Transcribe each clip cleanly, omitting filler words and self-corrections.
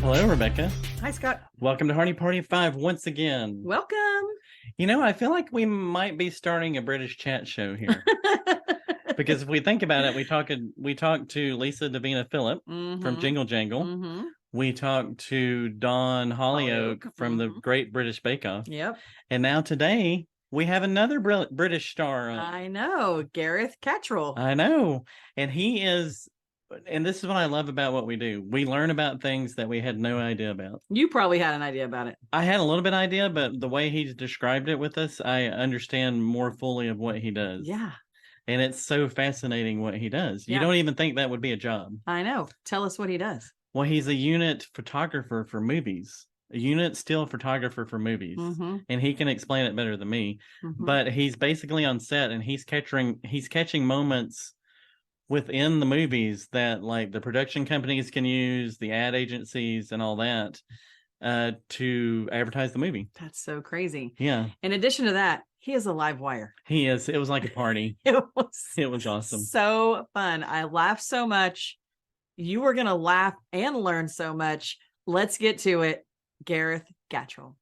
Hello, Rebecca. Hi, Scott. Welcome to Hardie Party of Five once again. Welcome. You know, I feel like we might be starting a British chat show here. Because if we think about it, we talked to Lisa Davina Phillip from Jingle Jangle. We talked to Dawn Hollyoak from the Great British Bake Off. Yep. And now today we have another British star. I know, Gareth Gatrell. I know. And he is, and this is what I love about what we do. We learn about things that we had no idea about. You probably had an idea about it. I had a little bit idea, but the way he's described it with us, I understand more fully of what he does. Yeah. And it's so fascinating what he does. Yeah. You don't even think that would be a job. I know. Tell us what he does. Well, he's a unit photographer for movies, a unit still photographer for movies. And he can explain it better than me. But he's basically on set and he's catching moments within the movies that like the production companies can use, the ad agencies and all that to advertise the movie. That's so crazy. Yeah. In addition to that, he is a live wire. He is. It was like a party. It was awesome. So fun. I laughed so much. You were going to laugh and learn so much. Let's get to it. Gareth Gatrell.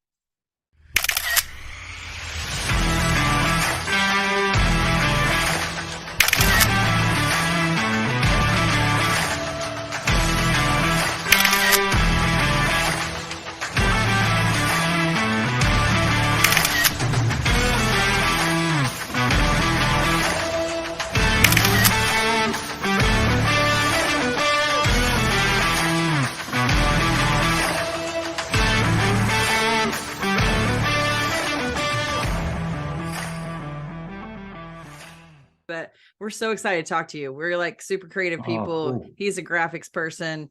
But we're so excited to talk to you. We're like super creative people. Cool. He's a graphics person.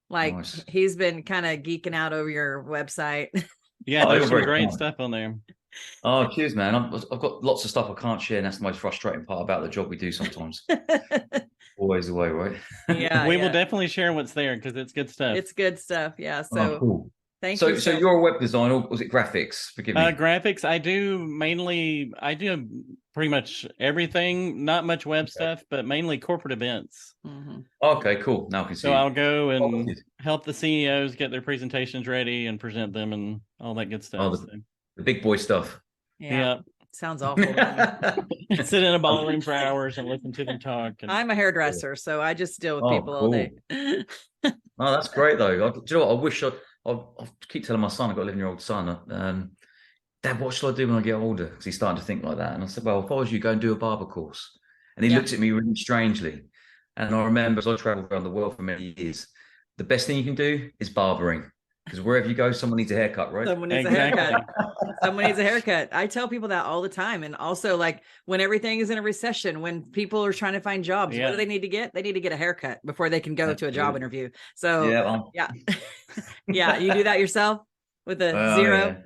Like nice. He's been kind of geeking out over your website. Yeah, there's some great stuff on there. Oh, cheers, man. I've got lots of stuff I can't share, and that's the most frustrating part about the job we do sometimes. Always the way, right? Yeah. We will definitely share what's there because it's good stuff. It's good stuff. Yeah. So cool. Thank you. So you're a web designer, or was it graphics? Forgive me. Graphics. I do pretty much everything, not much web stuff, but mainly corporate events. Okay, cool. Now I can see. So I'll go and help the CEOs get their presentations ready and present them and all that good stuff. Oh, the big boy stuff. Yeah. Sounds awful. Sit in a ballroom for hours and listen to them talk. I'm a hairdresser, so I just deal with people all day. Oh, that's great though. Do you know what? I wish I keep telling my son, I've got an 11-year-old son, Dad, what shall I do when I get older? Because he's starting to think like that. And I said, well, if I was you, go and do a barber course. And he looked at me really strangely. And I remember as I traveled around the world for many years, the best thing you can do is barbering. Because wherever you go, someone needs a haircut, right? Someone needs a haircut. Someone needs a haircut. I tell people that all the time. And also, like, when everything is in a recession, when people are trying to find jobs, what do they need to get? They need to get a haircut before they can go to a job interview. So, yeah. You do that yourself with a zero?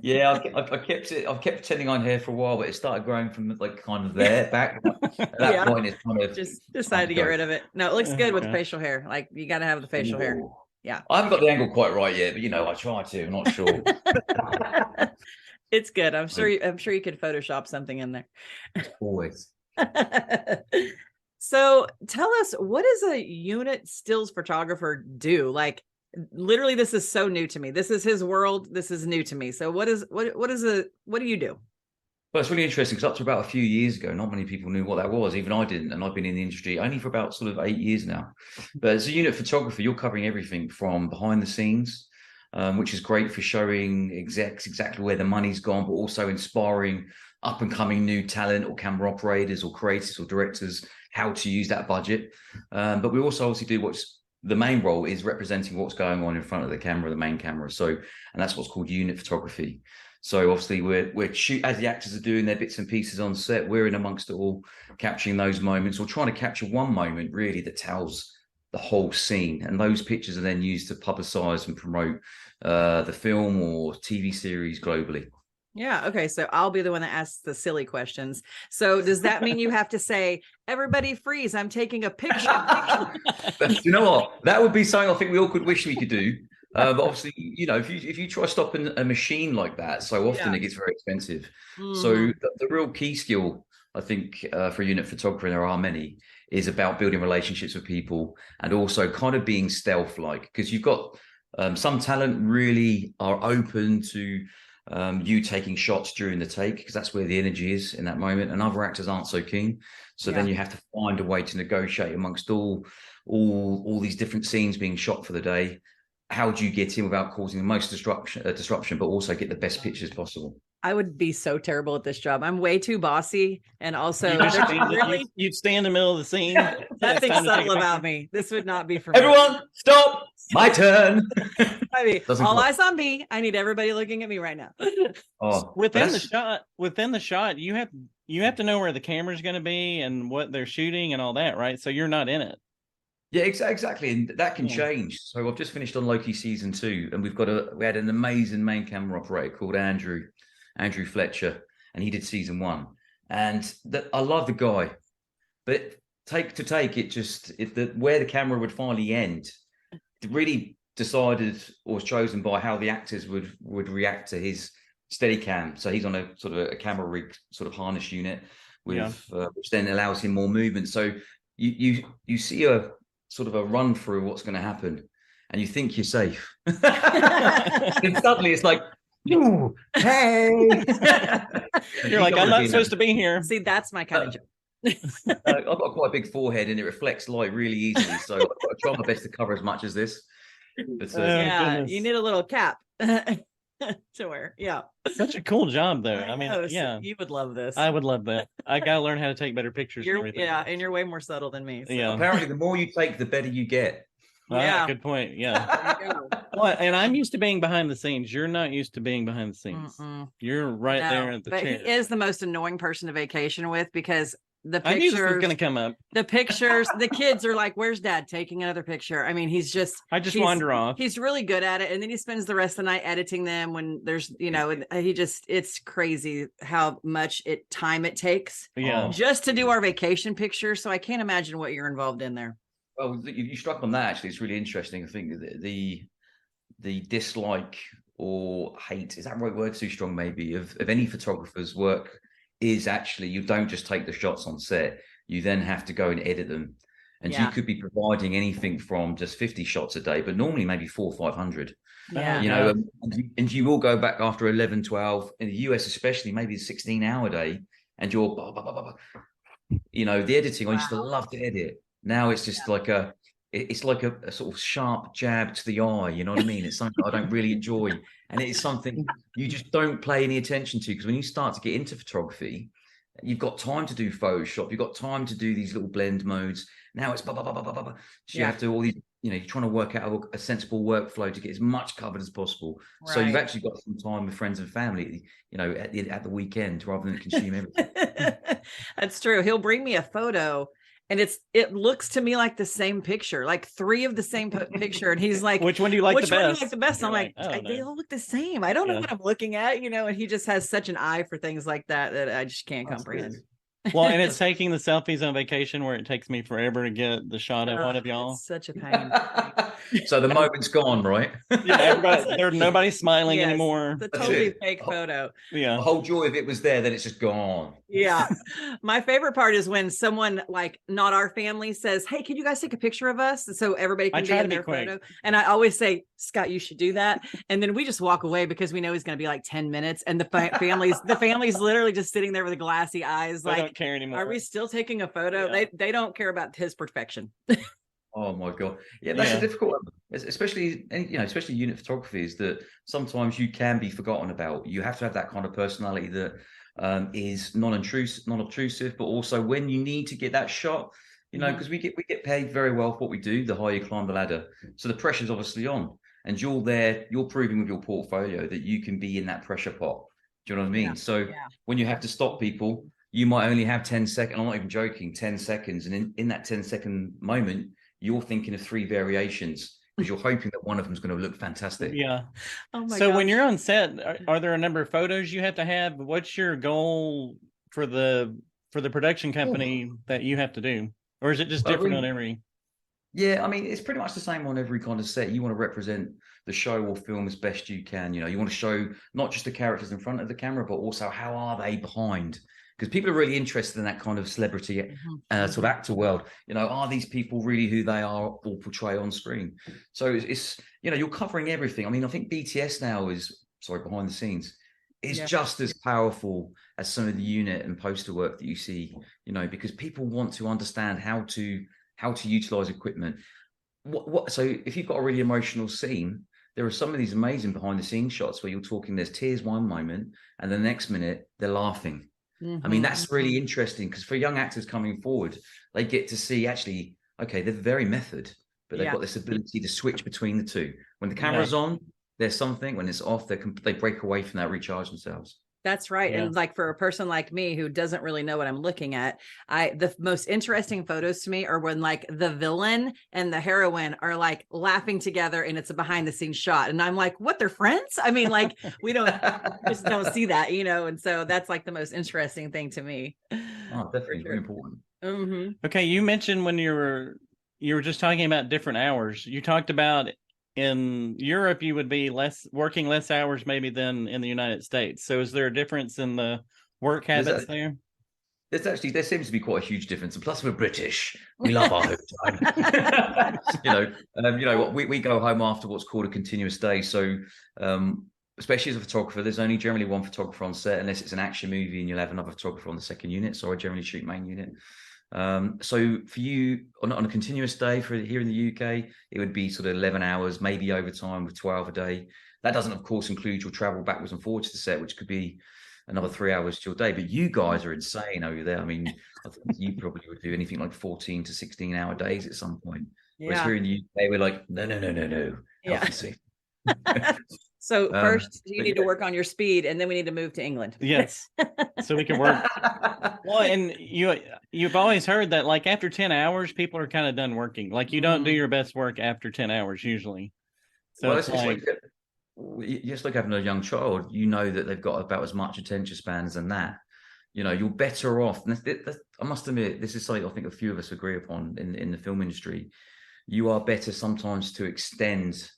Yeah, I kept it. I've kept pretending on hair for a while, but it started growing from like kind of there back. At that point, it's kind of just decided to get rid of it. No, it looks good with facial hair. Like you got to have the facial hair. Yeah, I haven't got the angle quite right yet, but you know, I try to. I'm not sure. It's good. I'm sure you could Photoshop something in there. Always. So tell us, what does a unit stills photographer do? Like, literally, this is so new to me. This is his world. This is new to me. So what do you do? Well, it's really interesting because up to about a few years ago, not many people knew what that was. Even I didn't. And I've been in the industry only for about sort of 8 years now. But as a unit photographer, you're covering everything from behind the scenes, which is great for showing execs exactly where the money's gone, but also inspiring up and coming new talent or camera operators or creators or directors how to use that budget. But we also obviously do what's the main role is representing what's going on in front of the camera, the main camera. So, and that's what's called unit photography. So obviously we're shoot as the actors are doing their bits and pieces on set, we're in amongst it all, capturing those moments or trying to capture one moment really that tells the whole scene. And those pictures are then used to publicize and promote the film or TV series globally. Yeah. Okay. So I'll be the one that asks the silly questions. So does that mean you have to say, everybody freeze, I'm taking a picture? You know what? That would be something I think we all could wish we could do. But obviously, if you try stopping a machine like that, so often it gets very expensive. So the real key skill, I think, for a unit photographer, and there are many, is about building relationships with people and also kind of being stealth-like, because you've got some talent really are open to you taking shots during the take, because that's where the energy is in that moment, and other actors aren't so keen. So then you have to find a way to negotiate amongst all these different scenes being shot for the day. How do you get in without causing the most disruption, but also get the best pictures possible? I would be so terrible at this job. I'm way too bossy, and also you'd stay in the middle of the scene. Nothing subtle about me. This would not be for me. Everyone, stop! My turn. I mean, all eyes on me. I need everybody looking at me right now. Within the shot, you have to know where the camera's going to be and what they're shooting and all that, right? So you're not in it. Yeah, exactly, and that can change. So I've just finished on Loki season 2, and we had an amazing main camera operator called Andrew Fletcher, and he did season 1. And I love the guy, but where the camera would finally end, it really decided or was chosen by how the actors would react to his Steadicam. So he's on a sort of a camera rig sort of harness unit with which then allows him more movement. So you see a sort of a run through what's going to happen, and you think you're safe. And suddenly it's like, ooh, hey. You're like, I'm not supposed to be here. See, that's my kind of job. I've got quite a big forehead and it reflects light really easily, so I've got to try my best to cover as much as this. But, you need a little cap to wear. Yeah, such a cool job though. I mean, you would love this. I would love that. I gotta learn how to take better pictures. And you're way more subtle than me. So. Yeah, apparently the more you take, the better you get. Good point. Yeah. Well, and I'm used to being behind the scenes. You're not used to being behind the scenes. You're right there at the chair. He is the most annoying person to vacation with, because the pictures, I knew this was going to come up. The pictures, the kids are like, "Where's Dad taking another picture?" I mean, I just wander off. He's really good at it, and then he spends the rest of the night editing them. When there's, it's crazy how much time it takes, just to do our vacation pictures. So I can't imagine what you're involved in there. Well, you struck on that. Actually, it's really interesting. I think the dislike or hate, is that right word too strong? Maybe of any photographer's work is actually, you don't just take the shots on set, you then have to go and edit them, and you could be providing anything from just 50 shots a day, but normally maybe 400 or 500. And you will go back after 11, 12 in the US especially, maybe a 16-hour day, and you're the editing. I used to love to edit. Now it's just like a sort of sharp jab to the eye, you know what I mean? It's something I don't really enjoy, and it is something you just don't pay any attention to, because when you start to get into photography, you've got time to do Photoshop, you've got time to do these little blend modes. Now it's blah, blah, blah, blah, blah, blah. So you have to all these, you're trying to work out a sensible workflow to get as much covered as possible. Right. So you've actually got some time with friends and family, at the weekend, rather than consume everything. That's true. He'll bring me a photo, and it looks to me like the same picture, like 3 of the same picture. And he's like, which one do you like the best? Which one do you like the best? I'm like, they all look the same. I don't know what I'm looking at, and he just has such an eye for things like that I just can't comprehend. Good. Well, and it's taking the selfies on vacation where it takes me forever to get the shot of one of y'all. It's such a pain. So the moment's gone, right? Yeah, nobody's smiling anymore. The totally fake photo. Yeah. The whole joy of it was there, then it's just gone. Yeah. My favorite part is when someone, like not our family, says, "Hey, can you guys take a picture of us?" So everybody can be in their photo. And I always say, "Scott, you should do that." And then we just walk away because we know he's going to be like 10 minutes. And the family's literally just sitting there with the glassy eyes. They don't care anymore. Are we still taking a photo? Yeah. They don't care about his perfection. Oh my God. Yeah, that's a difficult one. Especially unit photography, is that sometimes you can be forgotten about. You have to have that kind of personality that is non-obtrusive, but also when you need to get that shot, because we get paid very well for what we do, the higher you climb the ladder. So the pressure's obviously on, and you're proving with your portfolio that you can be in that pressure pot. Do you know what I mean? So when you have to stop people, you might only have 10 seconds. I'm not even joking, 10 seconds. And in that 10-second moment, you're thinking of 3 variations, because you're hoping that one of them is going to look fantastic. Yeah. Oh my gosh. When you're on set, are there a number of photos you have to have? What's your goal for the production company that you have to do? Or is it just different on every? Yeah, I mean, it's pretty much the same on every kind of set. You want to represent the show or film as best you can. You know, you want to show not just the characters in front of the camera, but also how are they behind? Because people are really interested in that kind of celebrity sort of actor world. You know, are these people really who they are or portray on screen? So it's you know, you're covering everything. I mean, I think BTS now is, sorry, behind the scenes, is just as powerful as some of the unit and poster work that you see, you know, because people want to understand how to utilize equipment. So if you've got a really emotional scene, there are some of these amazing behind the scenes shots where you're talking, there's tears one moment and the next minute they're laughing. I mean, that's really interesting because for young actors coming forward, they get to see actually, okay, they're very method, but they've got this ability to switch between the two. When the camera's on, there's something. When it's off, they break away from that, recharge themselves. That's right. And like for a person like me who doesn't really know what I'm looking at, the most interesting photos to me are when like the villain and the heroine are like laughing together and it's a behind the scenes shot. And I'm like, what, they're friends? I mean, like we just don't see that, you know? And so that's like the most interesting thing to me. Oh, definitely. Very important. Okay. You mentioned when you were just talking about different hours, you talked about in Europe, you would be working less hours maybe than in the United States. So is there a difference in the work habits there? There seems to be quite a huge difference. And plus we're British. We love our overtime. you know what, we go home after what's called a continuous day. So especially as a photographer, there's only generally one photographer on set unless it's an action movie and you'll have another photographer on the second unit. So I generally shoot main unit. So for you on a continuous day for here in the UK, it would be sort of 11 hours, maybe overtime with 12 a day. That doesn't, of course, include your travel backwards and forwards to the set, which could be another 3 hours to your day. But you guys are insane over there. I mean, I think you probably would do anything like 14 to 16 hour days at some point. Whereas here in the UK, we're like, no. So first you need to work on your speed and then we need to move to England. Yes. So we can work. Well, and you've always heard that like after 10 hours, people are kind of done working. Like you don't do your best work after 10 hours usually. So well, it's like just like having a young child, you know that they've got about as much attention spans than that. You know, you're better off. I must admit, this is something I think a few of us agree upon in the film industry. You are better sometimes to extend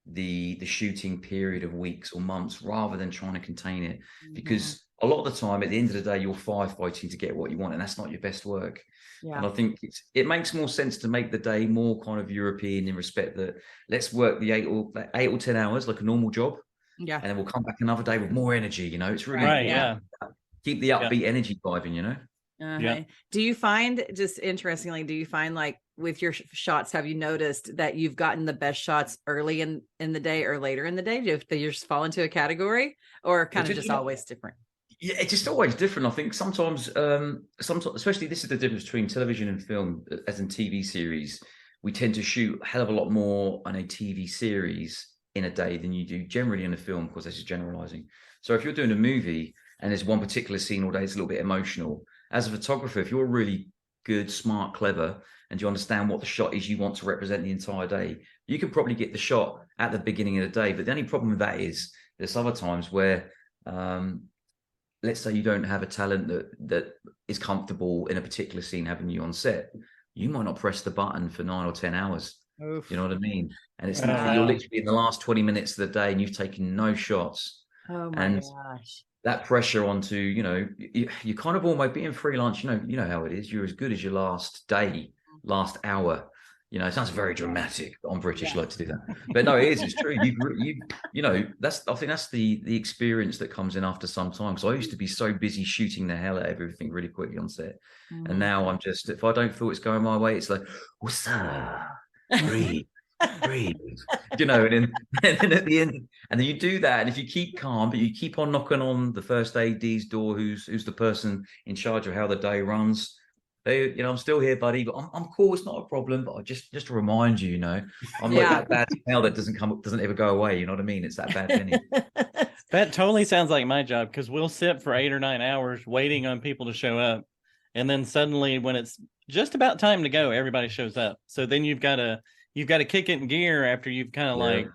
the shooting period of weeks or months rather than trying to contain it, because a lot of the time at the end of the day you're firefighting to get what you want, and that's not your best work. And I think it makes more sense to make the day more kind of European in respect that let's work the 8 or 10 hours like a normal job, and then we'll come back another day with more energy. You know, it's really keep the upbeat energy driving, you know. Do you find, just interestingly, like with your shots, have you noticed that you've gotten the best shots early in the day or later in the day? Do you just fall into a category, or kind of just always different? Yeah, it's just always different. I think sometimes, especially this is the difference between television and film, as in TV series, we tend to shoot a hell of a lot more on a TV series in a day than you do generally in a film, because this is generalizing. So if you're doing a movie and there's one particular scene all day, it's a little bit emotional. As a photographer, if you're really good, smart, clever, and you understand what the shot is you want to represent the entire day, you can probably get the shot at the beginning of the day. But the only problem with that is there's other times where, let's say you don't have a talent that is comfortable in a particular scene having you on set, you might not press the button for 9 or 10 hours. Oof. You know what I mean? And it's you're literally in the last 20 minutes of the day and you've taken no shots. Oh my gosh. That pressure onto, you know, you kind of almost being freelance, you know how it is. You're as good as your last day, last hour. You know, it sounds very dramatic. I'm British, like to do that, but no, it is. It's true. You know, I think that's the experience that comes in after some time. So I used to be so busy shooting the hell out of everything really quickly on set, and now I'm just, if I don't feel it's going my way, it's like, what's up? Breathe. You know, and then at the end, and then you do that, and if you keep calm, but you keep on knocking on the first AD's door, who's the person in charge of how the day runs. You know, I'm still here, buddy, but I'm cool. It's not a problem. But I just to remind you, you know, I'm like that bad smell that doesn't ever go away. You know what I mean? It's that bad penny. That totally sounds like my job, because we'll sit for 8 or 9 hours waiting on people to show up, and then suddenly, when it's just about time to go, everybody shows up. So then you've got to kick it in gear after you've kind of like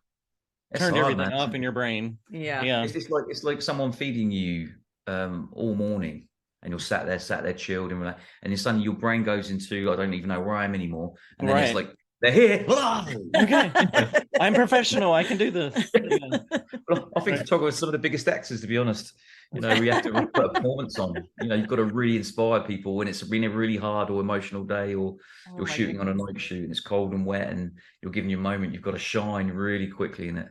turned everything off in your brain. Yeah. It's like someone feeding you all morning. And you're sat there chilled, and then suddenly your brain goes into, I don't even know where I am anymore. And then it's like They're here. Okay. I'm professional. I can do this. Yeah. Well, I think photographers are some of the biggest actors, to be honest. You know, we have to put a performance on. You know, you've got to really inspire people when it's been a really hard or emotional day, or you're shooting on a night shoot and it's cold and wet and you're giving you a moment. You've got to shine really quickly in it.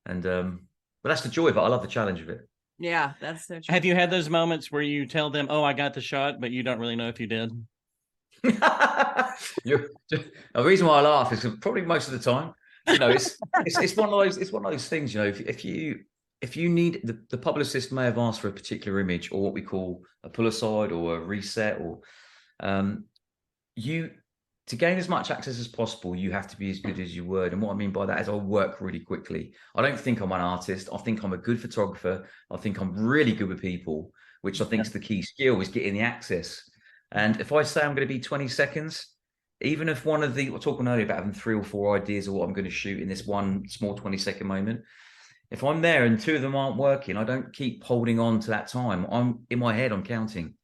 And but that's the joy of it. I love the challenge of it. Yeah, that's so true. Have you had those moments where you tell them, "Oh, I got the shot," but you don't really know if you did? The reason why I laugh is probably most of the time, you know, it's one of those things. You know, if you need the publicist may have asked for a particular image or what we call a pull aside or a reset, or you to gain as much access as possible, you have to be as good as your word. And what I mean by that is I work really quickly. I don't think I'm an artist. I think I'm a good photographer. I think I'm really good with people, which I think is the key skill, is getting the access. And if I say I'm going to be 20 seconds, even if one of the, we're talking earlier about having 3 or 4 ideas of what I'm going to shoot in this one small 20-second moment, if I'm there and 2 of them aren't working, I don't keep holding on to that time. I'm in my head, I'm counting.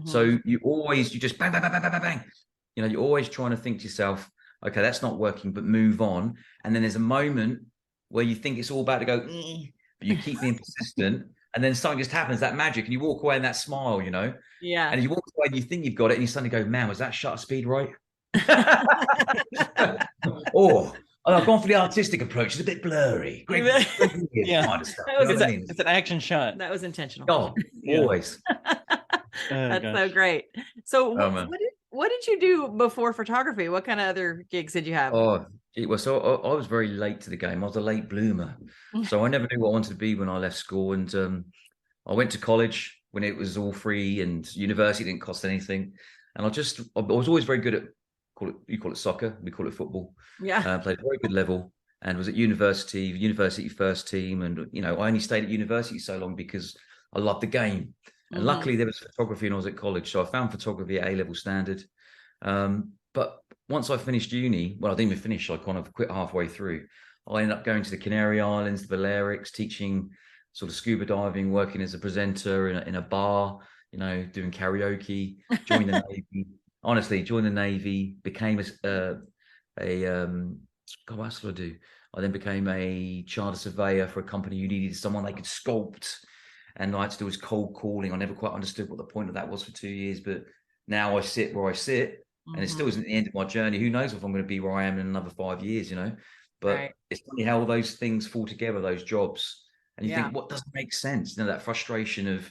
So you just bang, bang, bang, bang, bang, bang. You know, you're always trying to think to yourself, okay, that's not working, but move on. And then there's a moment where you think it's all about to go, but you keep being persistent. And then something just happens, that magic, and you walk away in that smile, you know? Yeah. And you walk away and you think you've got it, and you suddenly go, man, was that shutter speed right? Or, I've gone for the artistic approach. It's a bit blurry. Great yeah. kind of stuff. It's an action shot. That was intentional. Oh, always. That's so great. So what did you do before photography? What kind of other gigs did you have? Oh, I was very late to the game. I was a late bloomer. So I never knew what I wanted to be when I left school. And I went to college when it was all free, and university didn't cost anything. And I was always very good at, you call it soccer, we call it football. Yeah. Played at a very good level and was at university first team. And, you know, I only stayed at university so long because I loved the game. And luckily there was photography when I was at college. So I found photography at A-level standard. But once I finished uni, well, I didn't even finish. I kind of quit halfway through. I ended up going to the Canary Islands, the Balearics, teaching sort of scuba diving, working as a presenter in a bar, you know, doing karaoke, joined the Navy. Honestly, joined the Navy, became God, what else did I do? I then became a charter surveyor for a company who needed someone they could sculpt. And I had to do was cold calling. I never quite understood what the point of that was for 2 years, but now I sit where I sit, and it still isn't the end of my journey. Who knows if I'm going to be where I am in another 5 years, you know? But it's funny how all those things fall together, those jobs, and you think, what doesn't make sense? You know, that frustration of,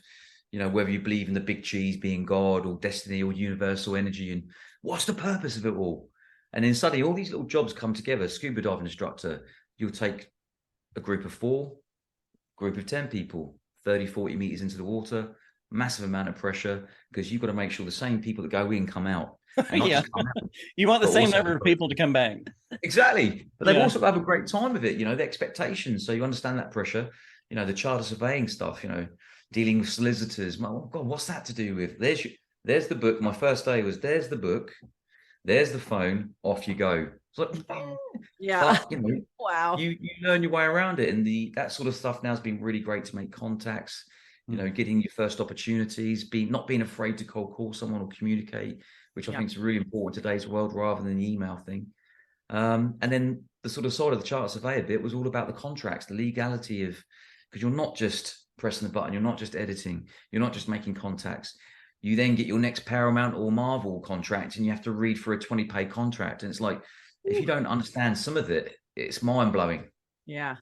you know, whether you believe in the big cheese being God or destiny or universal energy, and what's the purpose of it all? And then suddenly all these little jobs come together. Scuba diving instructor, you'll take a group of 4, group of 10 people, 30, 40 meters into the water, massive amount of pressure, because you've got to make sure the same people that go in come out. Yeah. Come out, you want the same number of people to come back. Exactly. But they've also got to have a great time with it, you know, the expectations. So you understand that pressure, you know, the charter surveying stuff, you know, dealing with solicitors. Oh God, what's that to do with? There's the book. My first day was, there's the book, there's the phone, off you go. It's like, yeah, but, you know, wow. You learn your way around it, and that sort of stuff now has been really great to make contacts. You know, getting your first opportunities, not being afraid to cold call someone or communicate, which I think is really important in today's world, rather than the email thing. And then the sort of side of the charter surveyor bit was all about the contracts, the legality of, because you're not just pressing the button, you're not just editing, you're not just making contacts. You then get your next Paramount or Marvel contract, and you have to read for a 20-page contract. And it's like, if you don't understand some of it, it's mind-blowing. Yeah,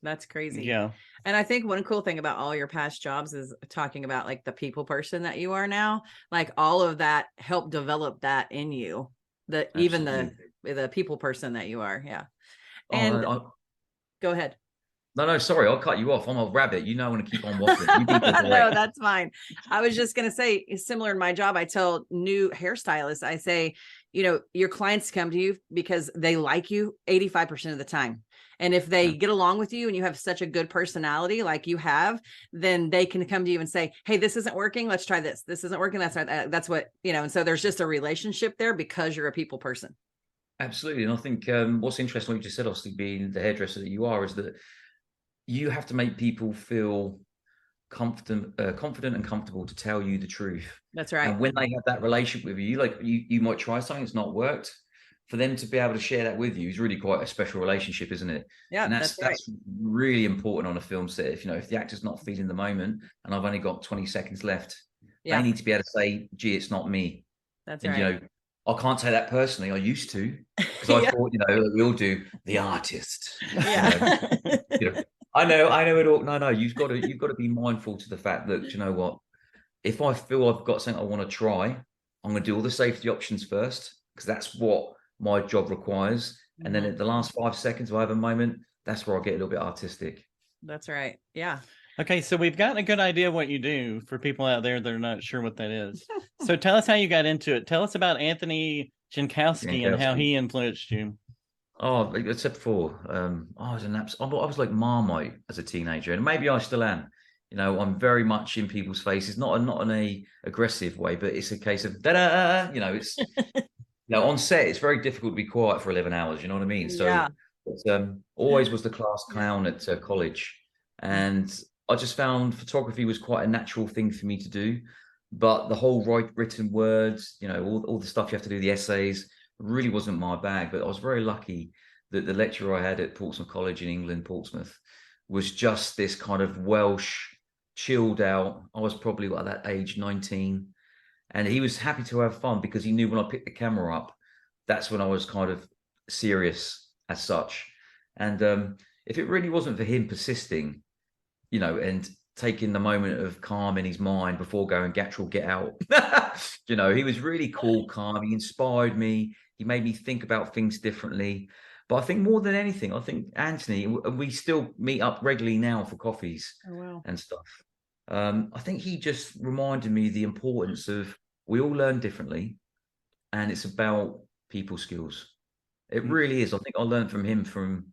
that's crazy. Yeah. And I think one cool thing about all your past jobs is talking about like the people person that you are now, like all of that helped develop that in you, even the people person that you are. Yeah. And go ahead. No, sorry, I'll cut you off. I'm a rabbit. You know, I want to keep on waffling. No, that's fine. I was just going to say, similar in my job, I tell new hairstylists, I say, you know, your clients come to you because they like you 85% of the time. And if they get along with you and you have such a good personality like you have, then they can come to you and say, hey, this isn't working. Let's try this. This isn't working. That's what, you know, and so there's just a relationship there because you're a people person. Absolutely. And I think what's interesting, what you just said, obviously being the hairdresser that you are, is that you have to make people feel confident and comfortable to tell you the truth. That's right. And when they have that relationship with you, like you might try something that's not worked. for them to be able to share that with you is really quite a special relationship, isn't it? Yeah, and that's really important on a film set. If if the actor's not feeling the moment and I've only got 20 seconds left, they need to be able to say, gee, it's not me. That's and right. I can't say that personally. I used to, because I thought, we all do, the artist. I know it all. No, you've got to be mindful to the fact that, you know what, if I feel I've got something I want to try, I'm going to do all the safety options first, because that's what my job requires. And then at the last 5 seconds, if I have a moment, that's where I get a little bit artistic. That's right. Yeah. Okay, so we've gotten a good idea of what you do for people out there that are not sure what that is. So tell us how you got into it. Tell us about Anthony Jankowski and how he influenced you. Oh, except for I was like Marmite as a teenager, and maybe I still am. I'm very much in people's faces, not in a aggressive way, but it's a case of da-da. It's on set, it's very difficult to be quiet for 11 hours. You know what I mean? So it's, always was the class clown at college, and I just found photography was quite a natural thing for me to do. But the whole written words, all the stuff you have to do, the essays, really wasn't my bag. But I was very lucky that the lecturer I had at Portsmouth College in England, Portsmouth, was just this kind of Welsh, chilled out. I was probably at that age, 19. And he was happy to have fun because he knew when I picked the camera up, that's when I was kind of serious as such. And if it really wasn't for him persisting, and taking the moment of calm in his mind before going, Gattrell, get out. He was really cool, calm. He inspired me. He made me think about things differently. But I think more than anything, I think Anthony, we still meet up regularly now for coffees and stuff. I think he just reminded me the importance of, we all learn differently, and it's about people skills. It really is. I think I learned from him from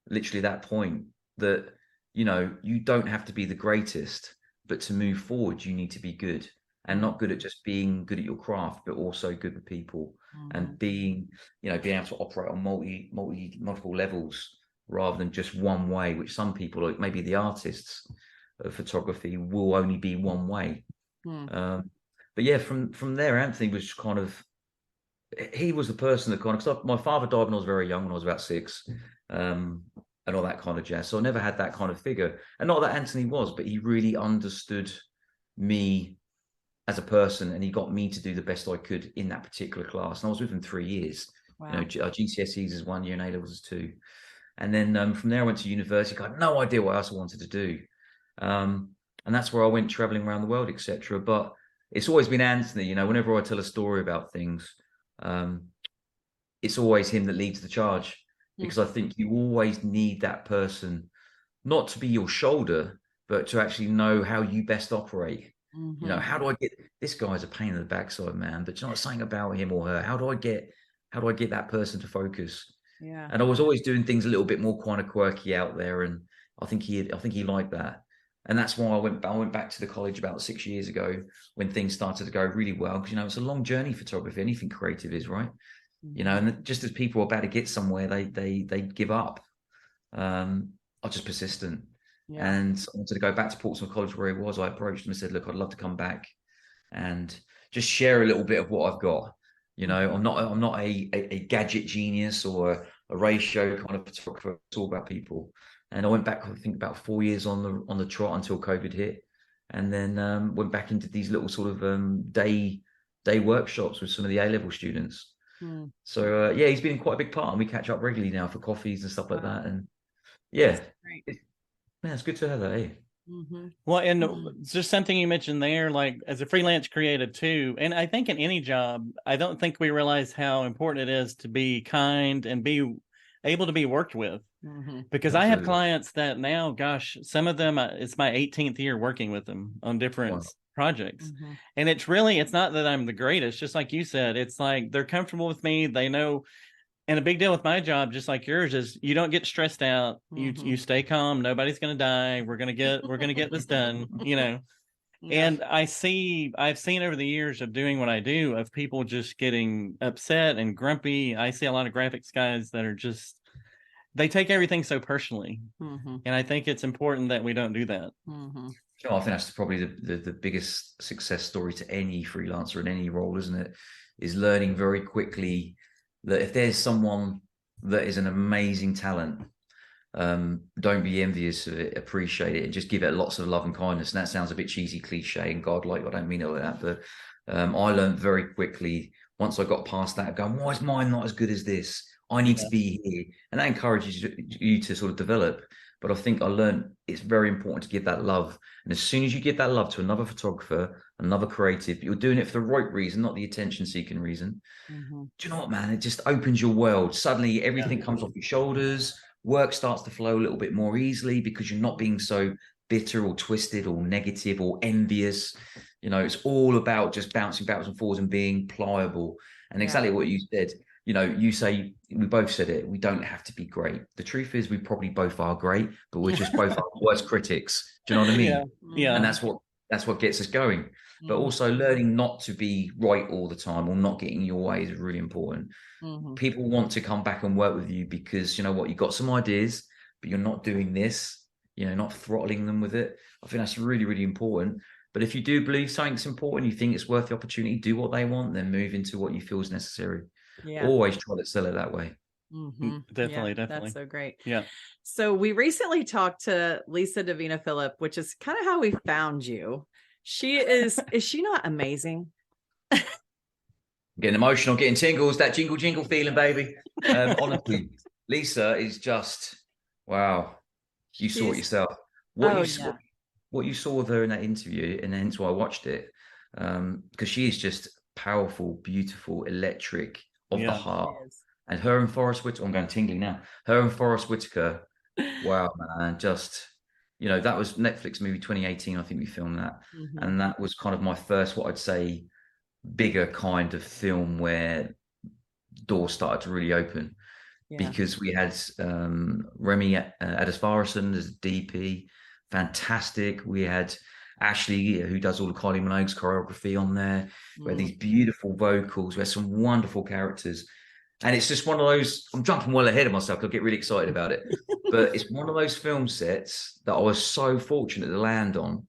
literally that point that, you don't have to be the greatest, but to move forward, you need to be good, and not good at just being good at your craft, but also good with people and being able to operate on multiple levels rather than just one way, which some people, like maybe the artists of photography, will only be one way. But yeah, from there, Anthony was kind of, he was the person that kind of, cause my father died when I was very young, when I was about 6. And all that kind of jazz. So I never had that kind of figure. And not that Anthony was, but he really understood me as a person, and he got me to do the best I could in that particular class. And I was with him 3 years. Wow. GCSEs is 1 year and A-levels is 2. And then from there I went to university. I had no idea what else I wanted to do. And that's where I went traveling around the world, etc. But it's always been Anthony. Whenever I tell a story about things, it's always him that leads the charge. Because I think you always need that person, not to be your shoulder, but to actually know how you best operate. How do I get, this guy's a pain in the backside, man, but something about him or her. How do I get that person to focus? Yeah. And I was always doing things a little bit more kind of quirky out there, and I think he liked that. And that's why I went back to the college about 6 years ago when things started to go really well, because it's a long journey, photography, anything creative is, right? And just as people are about to get somewhere, they give up. I'm just persistent. And I wanted to go back to Portsmouth College where he was. I approached him and said, look, I'd love to come back and just share a little bit of what I've got. I'm not a gadget genius or a ratio kind of photographer. It's all about people. And I went back, I think, about 4 years on the trot until COVID hit. And then went back into these little sort of day workshops with some of the A-level students. So he's been quite a big part, and we catch up regularly now for coffees and stuff like that. And it's good to have that. Well, and just something you mentioned there, like as a freelance creative too, and I think in any job, I don't think we realize how important it is to be kind and be able to be worked with. Because I have clients that now, gosh, some of them, it's my 18th year working with them on different projects. And it's not that I'm the greatest, just like you said. It's like they're comfortable with me. They know. And a big deal with my job, just like yours, is you don't get stressed out. You stay calm. Nobody's going to die. We're going to get this done, And I've seen over the years of doing what I do, of people just getting upset and grumpy. I see a lot of graphics guys that are just, they take everything so personally. And I think it's important that we don't do that. I think that's probably the biggest success story to any freelancer in any role, isn't it? Is learning very quickly that if there's someone that is an amazing talent, don't be envious of it, appreciate it, and just give it lots of love and kindness. And that sounds a bit cheesy, cliche, and godlike. I don't mean it like that, but I learned very quickly once I got past that, going, why is mine not as good as this? I need to be here. And that encourages you to sort of develop. But I think I learned it's very important to give that love. And as soon as you give that love to another photographer, another creative, you're doing it for the right reason, not the attention-seeking reason. Do you know what, man? It just opens your world. Suddenly everything comes off your shoulders. Work starts to flow a little bit more easily because you're not being so bitter or twisted or negative or envious. You know, it's all about just bouncing backwards and forwards and being pliable. And exactly what you said, you know, you say, we both said it, we don't have to be great. The truth is we probably both are great, but we're just both our worst critics. Do you know what I mean? Yeah. And that's what gets us going. But also learning not to be right all the time or not getting your way is really important. People want to come back and work with you because, you know what, you've got some ideas, but you're not doing this, you know, not throttling them with it. I think that's really, really important. But if you do believe something's important, you think it's worth the opportunity, do what they want, then move into what you feel is necessary. Always try to sell it that way. Definitely. That's so great. Yeah. So we recently talked to Lisa Davina Phillip, which is kind of how we found you. Is she not amazing? Getting emotional, getting tingles, that jingle jingle feeling, baby. Honestly, Lisa is just, wow. You saw it yourself. What you saw with her in that interview, and hence why I watched it, because she is just powerful, beautiful, electric, of the heart. And her and Forrest Whitaker, I'm going tingling now. Her and Forrest Whitaker, wow, man, just, you know, that was Netflix movie 2018. I think we filmed that, and that was kind of my first, what I'd say, bigger kind of film where doors started to really open, because we had Remy Adesfarison as DP, fantastic. We had Ashley, who does all the Kylie Minogue's choreography on there. We had these beautiful vocals. We had some wonderful characters. And it's just one of those, I'm jumping well ahead of myself, I'll get really excited about it. But it's one of those film sets that I was so fortunate to land on.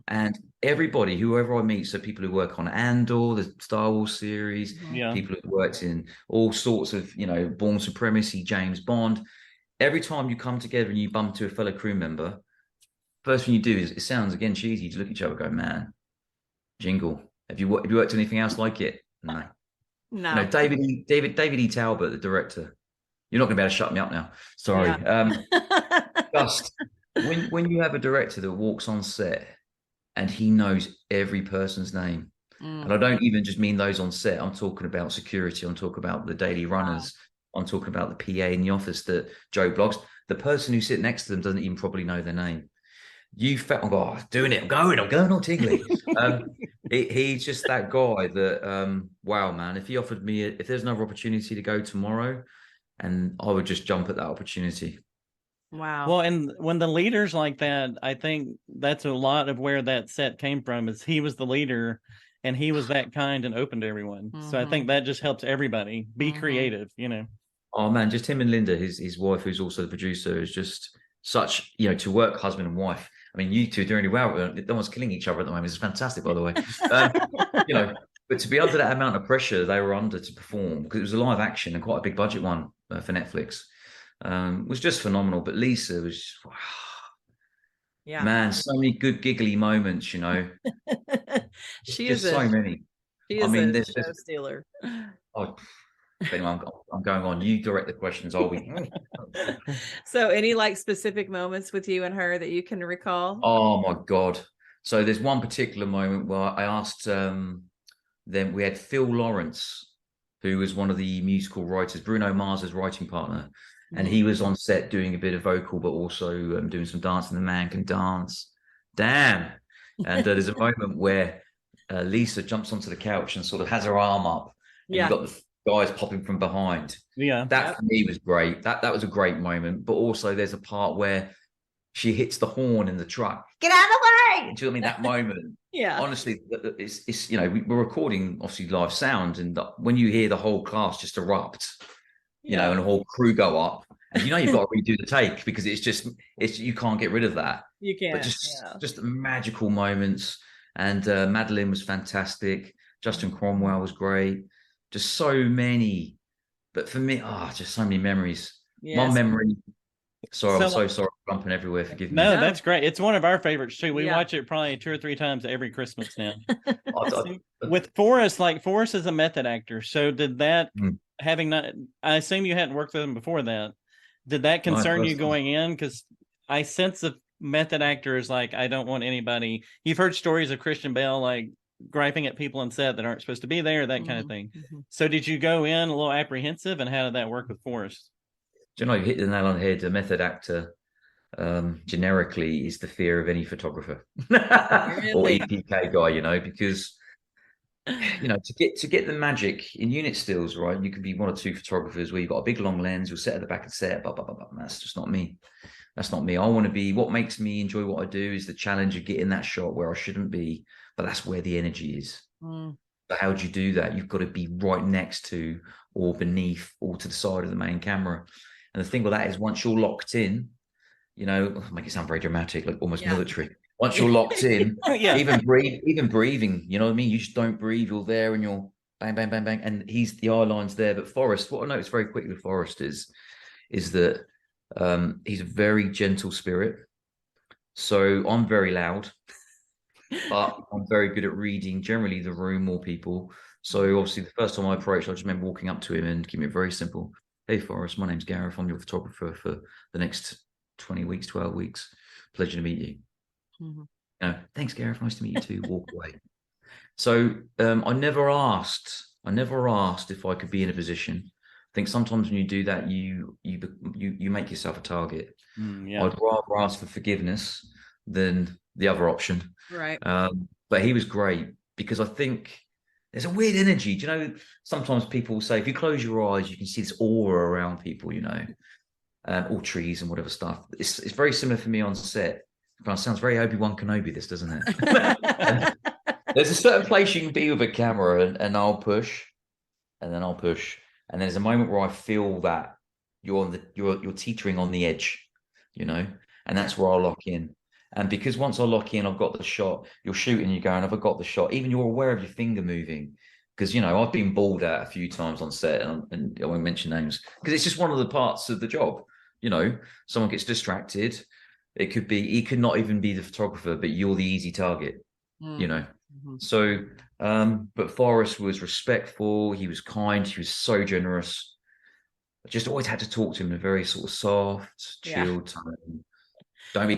And everybody, whoever I meet, so people who work on Andor, the Star Wars series, people who've worked in all sorts of, you know, Bourne Supremacy, James Bond, every time you come together and you bump into a fellow crew member, first thing you do is, it sounds again cheesy, to look at each other and go, man, jingle. Have you worked anything else like it? No. You know, David E. Talbot, the director. You're not going to be able to shut me up now. Sorry. Just when you have a director that walks on set and he knows every person's name, and I don't even just mean those on set. I'm talking about security. I'm talking about the daily runners. I'm talking about the PA in the office that Joe blogs. The person who sits next to them doesn't even probably know their name. You felt, I'm doing it. I'm going all tingly. He's just that guy that, wow, man, if he offered me, if there's another opportunity to go tomorrow, and I would just jump at that opportunity. Wow. Well, and when the leaders like that, I think that's a lot of where that set came from, is he was the leader and he was that kind and open to everyone. So I think that just helps everybody be creative, you know. Oh man, just him and Linda, his wife, who's also the producer, is just such, you know, to work husband and wife. I mean, you two are doing really well. No one's killing each other at the moment. It's fantastic, by the way. You know, but to be under that amount of pressure they were under to perform, because it was a live action and quite a big budget one for Netflix, was just phenomenal. But Lisa was, man, so many good giggly moments, you know. She just is so many. She is a show stealer. Oh, anyway, I'm going on. You direct the questions, are we? So any like specific moments with you and her that you can recall? Oh my God. So there's one particular moment where I asked, then we had Phil Lawrence, who was one of the musical writers, Bruno Mars's writing partner. And he was on set doing a bit of vocal, but also doing some dancing. The man can dance. Damn. And there's a moment where Lisa jumps onto the couch and sort of has her arm up. And you've got the guys popping from behind. That for me was great. That was a great moment. But also there's a part where she hits the horn in the truck. Get out of the way! Do you know what I mean? That moment. Honestly, it's you know, we're recording obviously live sound, and when you hear the whole class just erupt, you know, and the whole crew go up, and you know you've got to redo the take because it's you can't get rid of that. You can't. But just magical moments. And Madeline was fantastic. Justin Cromwell was great. Just so many But for me, just so many memories. Yes. My memory. Sorry, I'm So- so sorry for jumping everywhere. Forgive me. No, No. that's great. It's one of our favorites too. We Yeah. watch it probably 2 or 3 times every Christmas now. I- With Forrest, like Forrest is a method actor. So did that Mm. having not? I assume you hadn't worked with him before that. Did that concern you first time. going in? Because I sense the method actors like I don't want anybody. You've heard stories of Christian Bale like griping at people on set that aren't supposed to be there, that kind of thing. So did you go in a little apprehensive, and how did that work with Forrest? Do you know, you hit the nail on the head. A method actor, generically, is the fear of any photographer or EPK guy. You know, because to get the magic in unit stills, right? You can be one or two photographers where you've got a big long lens, you'll sit at the back of the set, blah, blah, blah, blah. That's just not me. That's not me. I want to be, what makes me enjoy what I do is the challenge of getting that shot where I shouldn't be, but that's where the energy is. But how do you do that? You've got to be right next to or beneath or to the side of the main camera. And the thing with that is once you're locked in, make it sound very dramatic, like almost military. Once you're locked in, even breathing, you know what I mean? You just don't breathe. You're there and you're bang, bang, bang, bang. And the eye line's there. But Forrest, what I noticed very quickly with Forrest is that he's a very gentle spirit. So I'm very loud, but I'm very good at reading generally the room or people. So obviously the first time I approached, I just remember walking up to him and keeping it very simple. Hey, Forrest, my name's Gareth. I'm your photographer for the next 20 weeks, 12 weeks. Pleasure to meet you. Thanks, Gareth. Nice to meet you too. Walk away. So I never asked if I could be in a position. I think sometimes when you do that, you make yourself a target. I'd rather ask for forgiveness than the other option. Right. But he was great because I think there's a weird energy. Do you know, sometimes people say if you close your eyes, you can see this aura around people, all trees and whatever stuff. It's very similar for me on set. It sounds very Obi-Wan Kenobi, this, doesn't it? There's a certain place you can be with a camera and I'll push and then I'll push. And there's a moment where I feel that you're teetering on the edge, and that's where I'll lock in. And because once I lock in, I've got the shot, you're shooting, you're going, have I got the shot? Even you're aware of your finger moving. Because, I've been balled out a few times on set and I won't mention names because it's just one of the parts of the job. Someone gets distracted. It could not even be the photographer, but you're the easy target, So, but Forrest was respectful. He was kind. He was so generous. I just always had to talk to him in a very sort of soft, chilled tone. Don't be,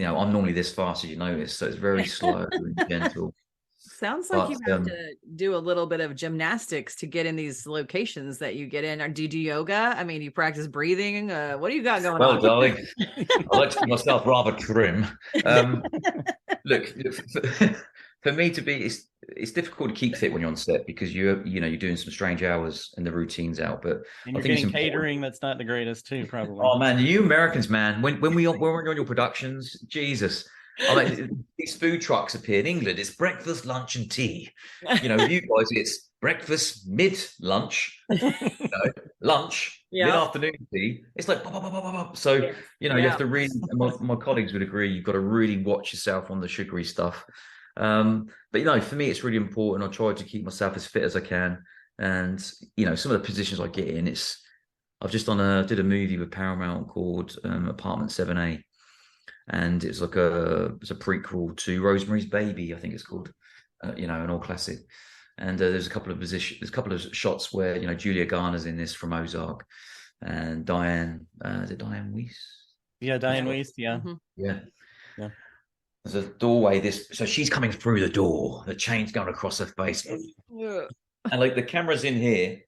I'm normally this fast, as you notice, so it's very slow and gentle. Sounds like you have to do a little bit of gymnastics to get in these locations that you get in. Or do you do yoga? I mean, you practice breathing. What do you got going on? Well, darling, I like to keep myself rather trim. Look, for me to be, it's difficult to keep fit when you're on set because you're doing some strange hours and the routine's out. But and you're getting catering that's not the greatest too, probably. Oh man, you Americans, man, when we're on your productions, Jesus. These food trucks appear in England. It's breakfast, lunch, and tea. You guys, it's breakfast, mid-lunch, lunch, mid-afternoon tea. It's like, so you have to really. My colleagues would agree. You've got to really watch yourself on the sugary stuff. But for me, it's really important. I try to keep myself as fit as I can, and some of the positions I get in, I've just did a movie with Paramount called Apartment 7A. And it's like it's a prequel to Rosemary's Baby, I think it's called, an old classic. And there's a couple of shots where Julia Garner's in this from Ozark, and Diane, is it Diane Weiss? Yeah, Diane Weiss. Yeah. Yeah. There's a doorway. So she's coming through the door. The chain's going across her face, and like the camera's in here,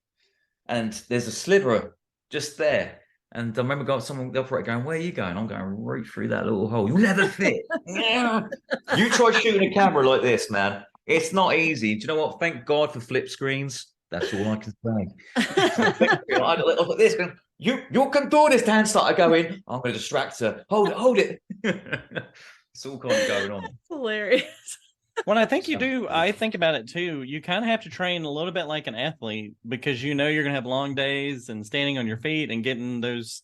and there's a sliver just there. And I remember the operator going, where are you going? I'm going right through that little hole. You'll never fit. You try shooting a camera like this, man. It's not easy. Do you know what? Thank God for flip screens. That's all I can say. I look at this. You can do this. Dan started going, I'm going to distract her. Hold it. It's all kind of going on. That's hilarious. Well, I think you do. I think about it too. You kind of have to train a little bit like an athlete because you're going to have long days and standing on your feet and getting those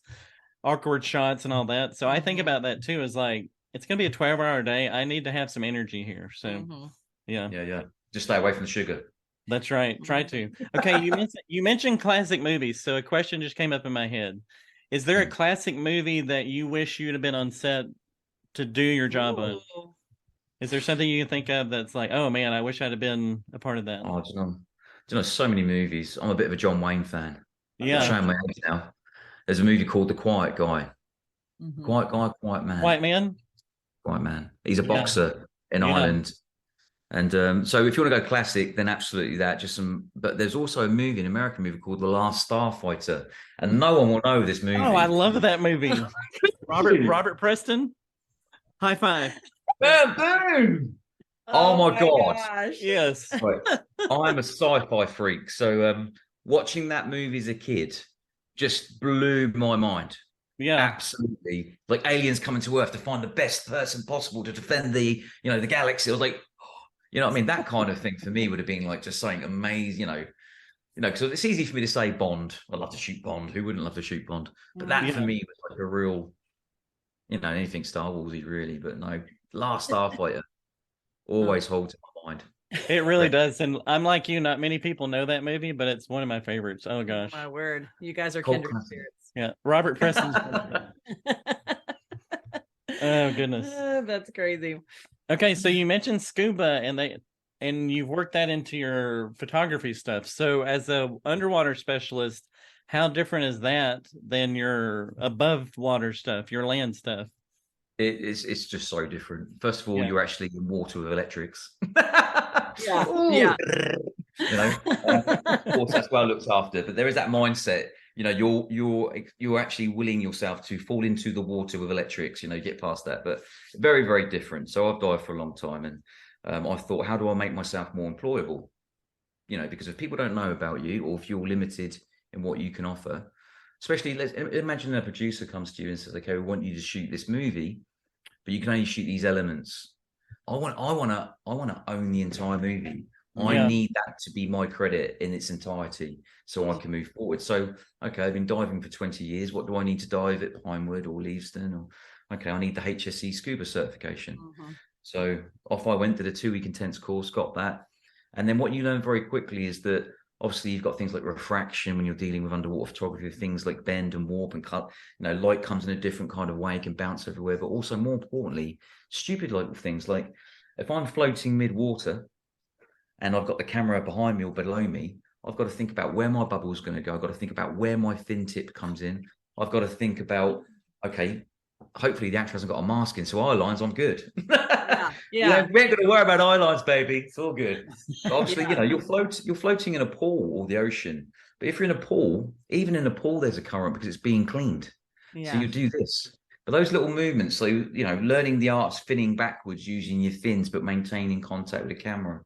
awkward shots and all that. So I think about that too. Is like it's going to be a 12-hour day. I need to have some energy here. So yeah. Just stay away from the sugar. That's right. Try to. Okay, you mentioned classic movies, so a question just came up in my head. Is there a classic movie that you wish you'd have been on set to do your job on? Is there something you can think of that's like, oh man, I wish I'd have been a part of that? Oh, do you know, so many movies. I'm a bit of a John Wayne fan. Yeah. I'm showing my age now. There's a movie called The Quiet Guy. Quiet Guy, Quiet Man. Quiet Man? Quiet Man. He's a boxer in Ireland. And so if you want to go classic, then absolutely that. But there's also a movie, an American movie called The Last Starfighter. And no one will know this movie. Oh, I love that movie. Robert Preston. High five. Boom, boom. Oh my God. Gosh. Yes. Right. I'm a sci-fi freak. So watching that movie as a kid just blew my mind. Yeah. Absolutely. Like aliens coming to Earth to find the best person possible to defend the galaxy. I was like, you know what I mean? That kind of thing for me would have been like just something amazing, because it's easy for me to say Bond. I love to shoot Bond. Who wouldn't love to shoot Bond? But that for me was like a real, anything Star Warsy really. But no, Last Starfighter always holds in my mind. It really does. And I'm like you, not many people know that movie, but it's one of my favorites. Oh gosh. My word. You guys are kindred spirits. Yeah. Robert Preston's oh goodness. That's crazy. Okay, so you mentioned scuba and you've worked that into your photography stuff. So as a underwater specialist, how different is that than your above water stuff, your land stuff? It's just so different. First of all, you're actually in water with electrics. Yeah. Of course, that's well looked after. But there is that mindset. You're actually willing yourself to fall into the water with electrics. Get past that. But very, very different. So I've dived for a long time, and I thought, how do I make myself more employable? Because if people don't know about you, or if you're limited in what you can offer, especially imagine a producer comes to you and says, okay, we want you to shoot this movie, but you can only shoot these elements. I want to own the entire movie. I need that to be my credit in its entirety so I can move forward. So, okay, I've been diving for 20 years. What do I need to dive at Pinewood or Leavesden? Or, okay, I need the HSE scuba certification. So off I went, did a 2-week intense course, got that. And then what you learn very quickly is that obviously you've got things like refraction when you're dealing with underwater photography, things like bend and warp and cut. Light comes in a different kind of way, it can bounce everywhere. But also more importantly, stupid little things like if I'm floating mid-water, and I've got the camera behind me or below me, I've got to think about where my bubble is going to go. I've got to think about where my fin tip comes in. I've got to think about, okay, hopefully the actor hasn't got a mask in, so eye lines, I'm good. We ain't going to worry about eye lines, baby. It's all good. But obviously, you're floating in a pool or the ocean. But if you're in a pool, even in a pool, there's a current because it's being cleaned. So you do this. But those little movements, so, learning the arts, finning backwards, using your fins, but maintaining contact with the camera.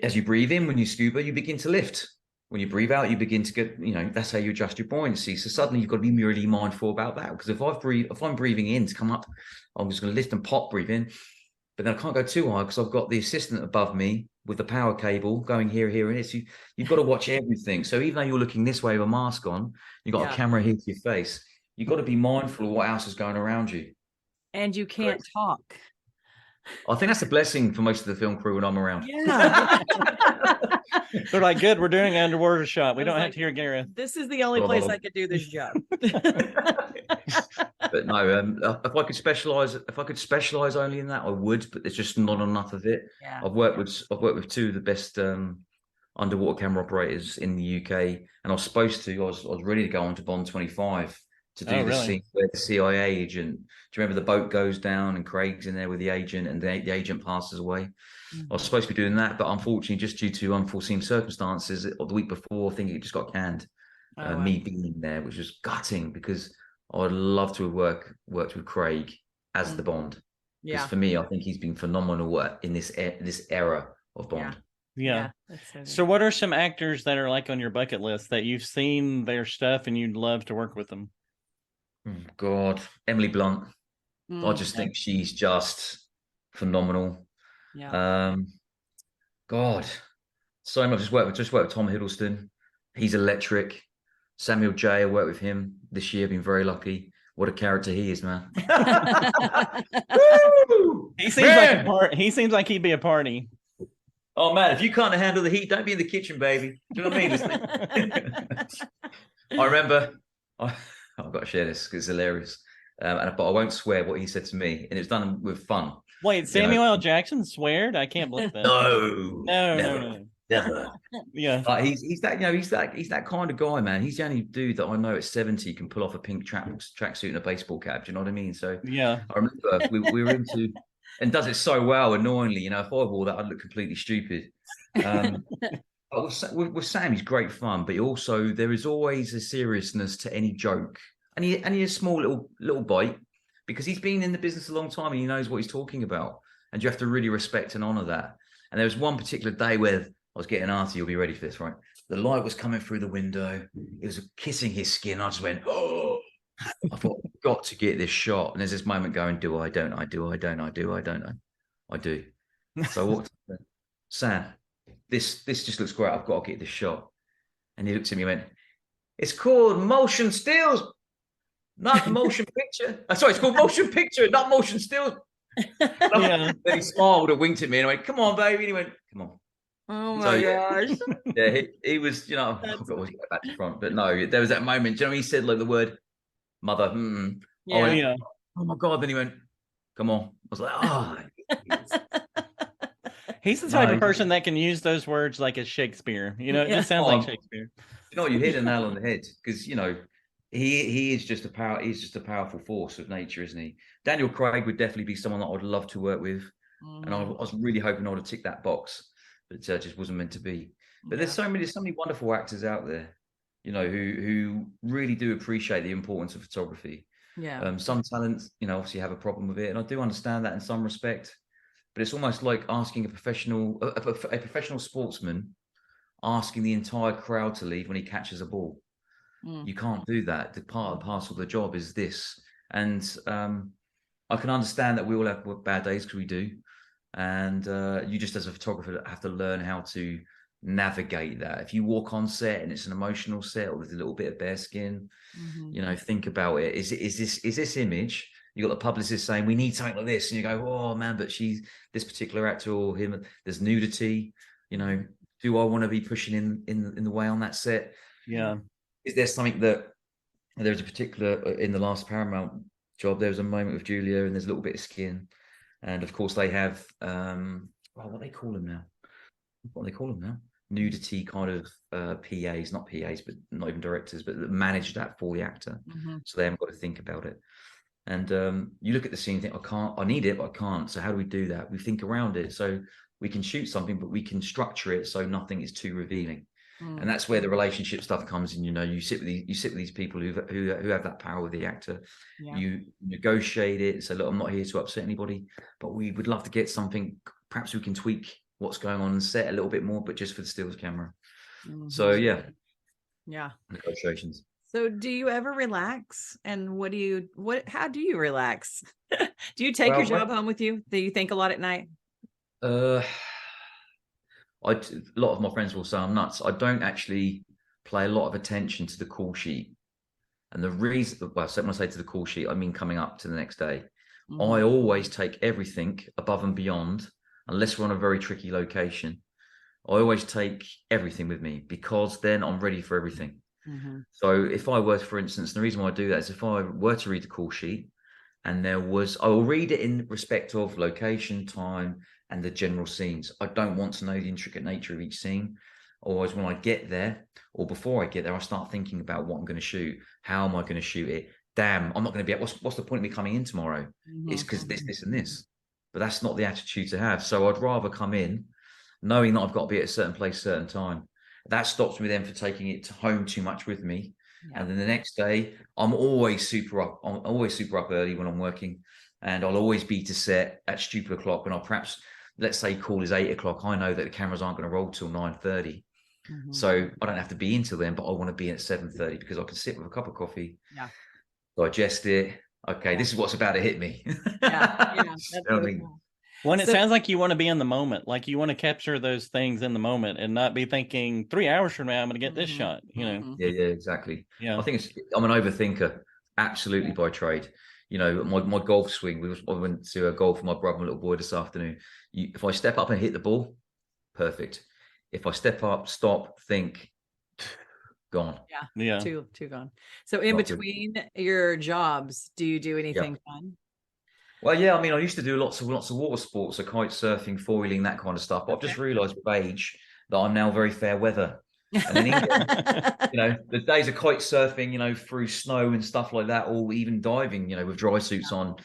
As you breathe in, when you scuba, you begin to lift. When you breathe out, you begin to get, that's how you adjust your buoyancy. So suddenly you've got to be really mindful about that. Because if I'm breathing in to come up, I'm just going to lift and pop, breathe in. But then I can't go too high because I've got the assistant above me with the power cable going here, and it's you've got to watch everything. So even though you're looking this way with a mask on, you've got a camera here to your face. You've got to be mindful of what else is going around you. And you can't talk. I think that's a blessing for most of the film crew when I'm around. Yeah. They're like, good, we're doing an underwater shot. We don't have to hear Gareth. This is the only place I could do this job. But no, if I could specialize only in that, I would, but there's just not enough of it. Yeah. I've worked with 2 of the best underwater camera operators in the UK, and I was supposed to. I was ready to go on to Bond 25 to do the scene where the CIA agent. Do you remember the boat goes down and Craig's in there with the agent, and the agent passes away? I was supposed to be doing that, but unfortunately, just due to unforeseen circumstances, the week before, I think it just got canned. Me being there, which was gutting because I would love to have worked with Craig as the Bond. Because for me, I think he's been phenomenal in this era of Bond. Yeah. So what are some actors that are like on your bucket list that you've seen their stuff and you'd love to work with them? God, Emily Blunt. I just think she's just phenomenal. God, so much. Just worked with Tom Hiddleston. He's electric. Samuel J. I worked with him this year. Been very lucky. What a character he is, man. He seems like he'd be a party. Oh man, if you can't handle the heat, don't be in the kitchen, baby. Do you know what I mean? I remember, I've got to share this because it's hilarious. But I won't swear what he said to me, and it was done with fun. Wait, Samuel L. Jackson sweared? I can't believe that. No, No. never. Yeah. He's that, he's that kind of guy, man. He's the only dude that I know at 70 can pull off a pink tracksuit and a baseball cap. Do you know what I mean? So yeah, I remember we were into, and does it so well. Annoyingly, if I wore that, I'd look completely stupid. With Sam, he's great fun, but also there is always a seriousness to any joke, and he a small little bite, because he's been in the business a long time and he knows what he's talking about, and you have to really respect and honor that. And there was one particular day where I was getting arty. You'll be ready for this, right? The light was coming through the window. It was kissing his skin. I just went, oh! I thought, I've got to get this shot. And there's this moment going, do I? Don't I? Do I? Don't I? Do I? Don't I? I do. So I walked up, Sam, this just looks great. I've got to get this shot. And he looked at me and went, it's called motion stills, not motion picture. Sorry, it's called motion picture, not motion stills. Yeah. Then he smiled and winked at me and I went, come on, baby. And he went, come on. Oh my gosh. Yeah, he was, I've got to get back to front. But no, there was that moment. He said like the word mother. Yeah. Oh my God. Then he went, come on. I was like, oh. He's the type of person that can use those words like as Shakespeare. It just sounds like Shakespeare. You hit a nail on the head, because he is just a power. He's just a powerful force of nature, isn't he? Daniel Craig would definitely be someone that I would love to work with, and I was really hoping I would have ticked that box, but it just wasn't meant to be. But there's so many wonderful actors out there, who really do appreciate the importance of photography. Yeah. Some talents, obviously have a problem with it, and I do understand that in some respect. But it's almost like asking a professional sportsman, asking the entire crowd to leave when he catches a ball. You can't do that. The part and parcel of the job is this. And I can understand that we all have bad days, because we do. And you just, as a photographer, have to learn how to navigate that. If you walk on set and it's an emotional set, or there's a little bit of bare skin, think about it. Is this image? You got the publicist saying, we need something like this. And you go, oh man, but this particular actor or him, there's nudity, do I want to be pushing in the way on that set? Yeah. Is there something that there's a particular, in the last Paramount job, there was a moment with Julia and there's a little bit of skin. And of course they have, what do they call them now? Nudity kind of PAs, not PAs, but not even directors, but that manage that for the actor. So they haven't got to think about it. And you look at the scene and think, I need it, but I can't. So how do we do that? We think around it. So we can shoot something, but we can structure it so nothing is too revealing. And that's where the relationship stuff comes in. You sit with these people who have that power with the actor. Yeah. You negotiate it. So look, I'm not here to upset anybody, but we would love to get something. Perhaps we can tweak what's going on set a little bit more, but just for the stills camera. So yeah. Negotiations. So do you ever relax? And how do you relax? Do you take your job home with you? Do you think a lot at night? A lot of my friends will say I'm nuts. I don't actually pay a lot of attention to the call sheet. And the reason, when I say to the call sheet, I mean coming up to the next day. I always take everything above and beyond, unless we're on a very tricky location. I always take everything with me, because then I'm ready for everything. So if I were, for instance, the reason why I do that is if I were to read the call sheet and I will read it in respect of location, time, and the general scenes. I don't want to know the intricate nature of each scene. Otherwise, when I get there, or before I get there, I start thinking about what I'm going to shoot. How am I going to shoot it? Damn, I'm not going to be, what's the point of me coming in tomorrow? It's because this, and this. But that's not the attitude to have. So I'd rather come in knowing that I've got to be at a certain place, certain time. That stops me then for taking it home too much with me. Yeah. And then the next day, I'm always super up early when I'm working, and I'll always be to set at stupid o'clock. And I'll perhaps, let's say call is 8 o'clock. I know that the cameras aren't going to roll till 9:30. So I don't have to be in till then, but I want to be at 7:30 because I can sit with a cup of coffee, digest it. Okay, this is what's about to hit me. That's really cool. When it sounds like you want to be in the moment, like you want to capture those things in the moment and not be thinking 3 hours from now, I'm going to get this shot, Yeah, exactly. Yeah. I think I'm an overthinker, absolutely by trade. My golf swing, I went to a golf with my brother and little boy this afternoon. If I step up and hit the ball, perfect. If I step up, stop, think, gone. Yeah. Too gone. So in between your jobs, do you do anything fun? Well, yeah, I mean, I used to do lots of water sports, so kite surfing, foiling, that kind of stuff. But I've just realised with age that I'm now very fair weather. And in England, the days of kite surfing, through snow and stuff like that, or even diving, with dry suits on,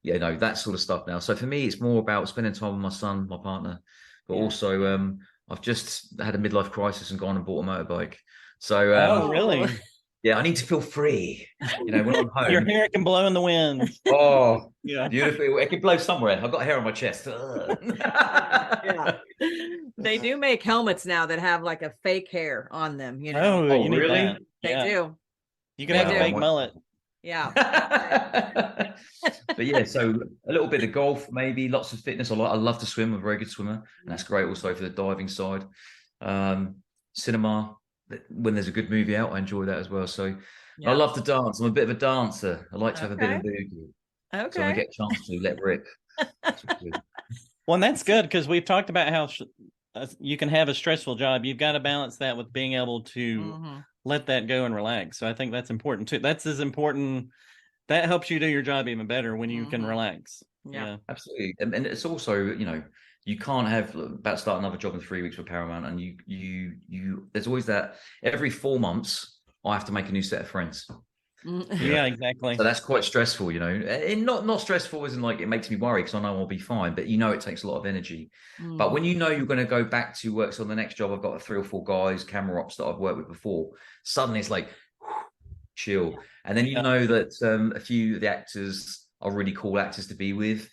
that sort of stuff now. So for me, it's more about spending time with my son, my partner, but also I've just had a midlife crisis and gone and bought a motorbike. So, oh, really? Yeah, I need to feel free. When I'm home, your hair can blow in the wind. Oh, yeah, beautiful. It can blow somewhere. I've got hair on my chest. Yeah, they do make helmets now that have like a fake hair on them. Oh, you need really? that. They do. You can have a fake mullet. Yeah. But yeah, so a little bit of golf, maybe lots of fitness. I love to swim. I'm a very good swimmer, and that's great also for the diving side. Cinema. When there's a good movie out, I enjoy that as well. So I love to dance. I'm a bit of a dancer. I like to have a bit of boogie. Okay. So I get a chance to let rip. Well, and that's good because we've talked about how you can have a stressful job. You've got to balance that with being able to let that go and relax. So I think that's important too. That's as important. That helps you do your job even better when you can relax. Yeah, absolutely. And it's also, you can't have about to start another job in 3 weeks with Paramount, and you there's always that every 4 months I have to make a new set of friends. Yeah, exactly. So that's quite stressful, and not stressful as in like it makes me worry because I know I'll be fine, but it takes a lot of energy. But when you're going to go back to work, so on the next job I've got 3 or 4 guys, camera ops that I've worked with before, suddenly it's like chill. And then that a few of the actors are really cool actors to be with.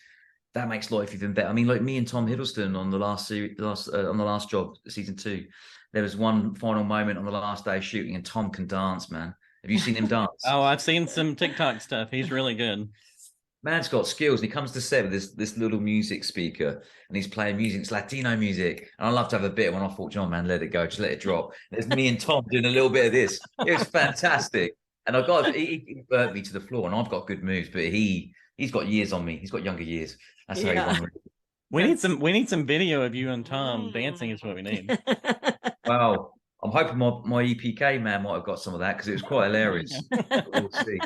That makes life even better. I mean, like me and Tom Hiddleston on the last job, season 2, there was one final moment on the last day of shooting, and Tom can dance, man. Have you seen him dance? Oh, I've seen some TikTok stuff. He's really good. Man's got skills. And he comes to set with this little music speaker, and he's playing music. It's Latino music, and I love to have a bit. When I thought, John, man, let it go, just let it drop. There's me and Tom doing a little bit of this. It was fantastic, and he burnt me to the floor. And I've got good moves, but he's got years on me. He's got younger years. That's how he won. We need some video of you and Tom dancing is what we need. Wow. I'm hoping my EPK man might have got some of that because it was quite hilarious. We'll see.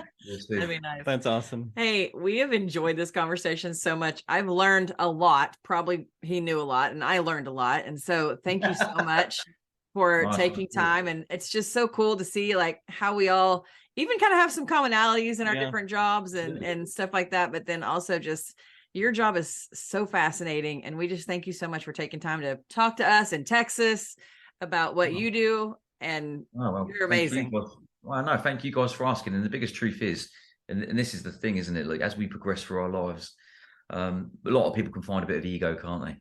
That'd be nice. That's awesome. Hey, we have enjoyed this conversation so much. I've learned a lot. Probably he knew a lot and I learned a lot. And so thank you so much for taking time. And it's just so cool to see like how we all even kind of have some commonalities in our different jobs and stuff like that. But then also just your job is so fascinating. And we just thank you so much for taking time to talk to us in Texas about what you do. And you're amazing. Well, no, thank you guys for asking. And the biggest truth is, and this is the thing, isn't it? Like as we progress through our lives, a lot of people can find a bit of ego, can't they?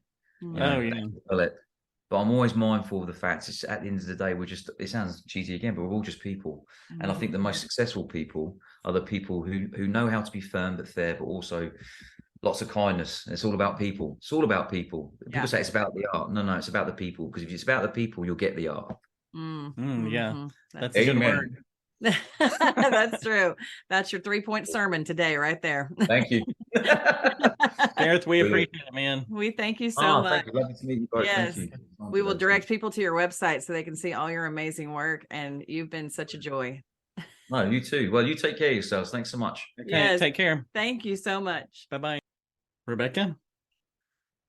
But I'm always mindful of the fact it's at the end of the day, it sounds cheesy again, but we're all just people. And I think the most successful people are the people who know how to be firm but fair, but also lots of kindness. And it's all about people. It's all about people. People say it's about the art. No, it's about the people. Because if it's about the people, you'll get the art. Yeah, that's a good word. That's true. That's your 3-point sermon today, right there. Thank you, Gareth. We appreciate it, man. We thank you so much. Thank you. Lovely to meet you guys. Yes, thank you. We will direct people to your website so they can see all your amazing work. And you've been such a joy. No, you too. Well, you take care of yourselves. Thanks so much. Okay, yes. Take care. Thank you so much. Bye-bye. Rebecca,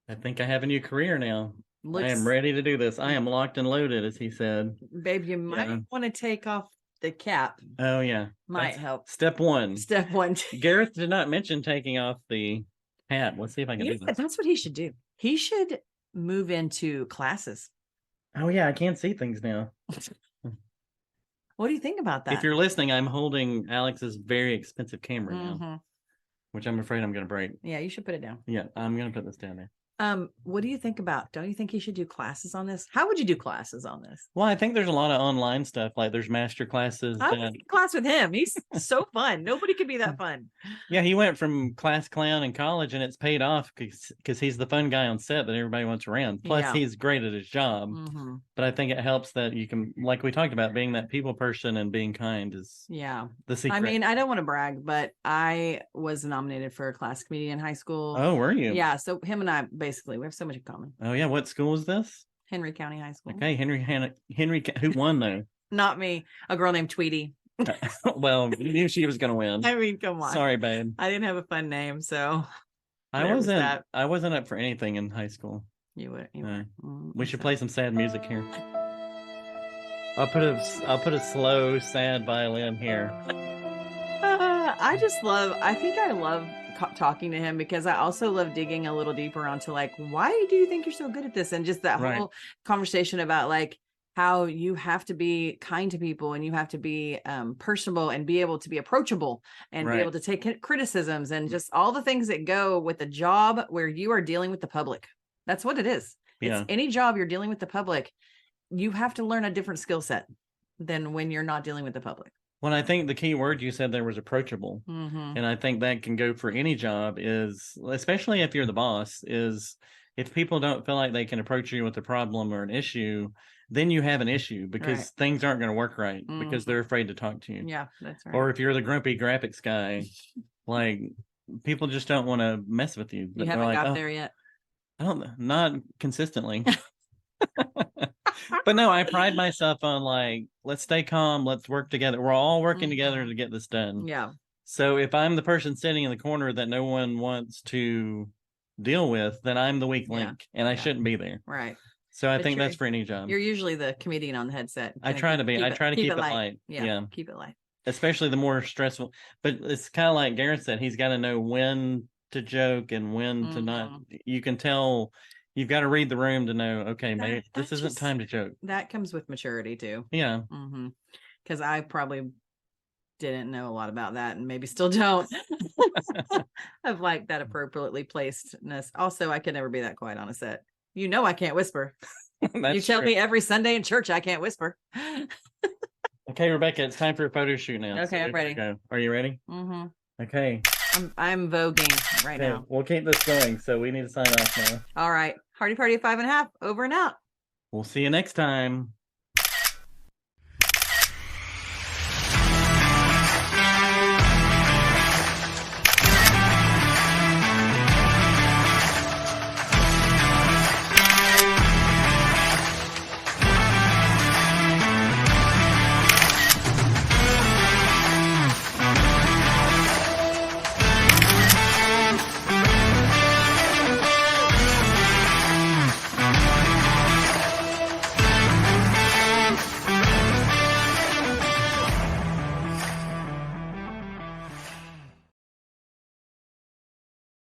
I think I have a new career now. I am ready to do this. I am locked and loaded, as he said. Babe, you might want to take off the cap. Oh, yeah. Might help. Step one. Step one. Gareth did not mention taking off the hat. Let's see if I can do this. That's what he should do. He should move into classes. Oh, yeah. I can't see things now. What do you think about that? If you're listening, I'm holding Alex's very expensive camera now, which I'm afraid I'm going to break. Yeah, you should put it down. Yeah, I'm going to put this down there. What do you think about? Don't you think he should do classes on this? How would you do classes on this? Well, I think there's a lot of online stuff. Like there's master classes. I would take class with him. He's so fun. Nobody could be that fun. Yeah, he went from class clown in college, and it's paid off because he's the fun guy on set that everybody wants around. Plus, he's great at his job. But I think it helps that you can, like we talked about, being that people person and being kind is the secret. I mean, I don't want to brag, but I was nominated for a class committee in high school. Oh, were you? Yeah. So him and I basically we have so much in common. Oh yeah, what school is this? Henry County High School. Okay, Henry, who won though? Not me. A girl named Tweety. Well, you knew she was going to win. I mean, come on. Sorry, babe. I didn't have a fun name, so I wasn't up for anything in high school. You were. We should play some sad music here. I'll put a slow, sad violin here. I think I love talking to him because I also love digging a little deeper onto like, why do you think you're so good at this? And just that whole conversation about like how you have to be kind to people and you have to be personable and be able to be approachable and be able to take criticisms and just all the things that go with a job where you are dealing with the public. That's what it is. It's any job you're dealing with the public, you have to learn a different skill set than when you're not dealing with the public. Well, I think the key word you said there was approachable. And I think that can go for any job is, especially if you're the boss, is if people don't feel like they can approach you with a problem or an issue, then you have an issue because things aren't going to work right because they're afraid to talk to you. Yeah, that's right. Or if you're the grumpy graphics guy, like people just don't want to mess with you. You haven't got there yet. Not consistently. But no, I pride myself on like, let's stay calm. Let's work together. We're all working together to get this done. Yeah. So if I'm the person sitting in the corner that no one wants to deal with, then I'm the weak link and I shouldn't be there. Right. So I think that's for any job. You're usually the comedian on the headset. I try to be. I try to keep it light. Yeah. Keep it light. Especially the more stressful. But it's kind of like Gareth said, he's got to know when to joke and when to not. You can tell. You've got to read the room to know, okay, maybe this isn't time to joke. That comes with maturity too. Yeah. Because I probably didn't know a lot about that and maybe still don't. Of like that appropriately placedness. Also, I could never be that quiet on a set. You know I can't whisper. You tell me every Sunday in church I can't whisper. Okay, Rebecca, it's time for a photo shoot now. Okay, I'm ready. Go. Are you ready? Okay. I'm voguing right now. We'll keep this going, so we need to sign off now. All right. Hardy Party of 5 and a half, over and out. We'll see you next time.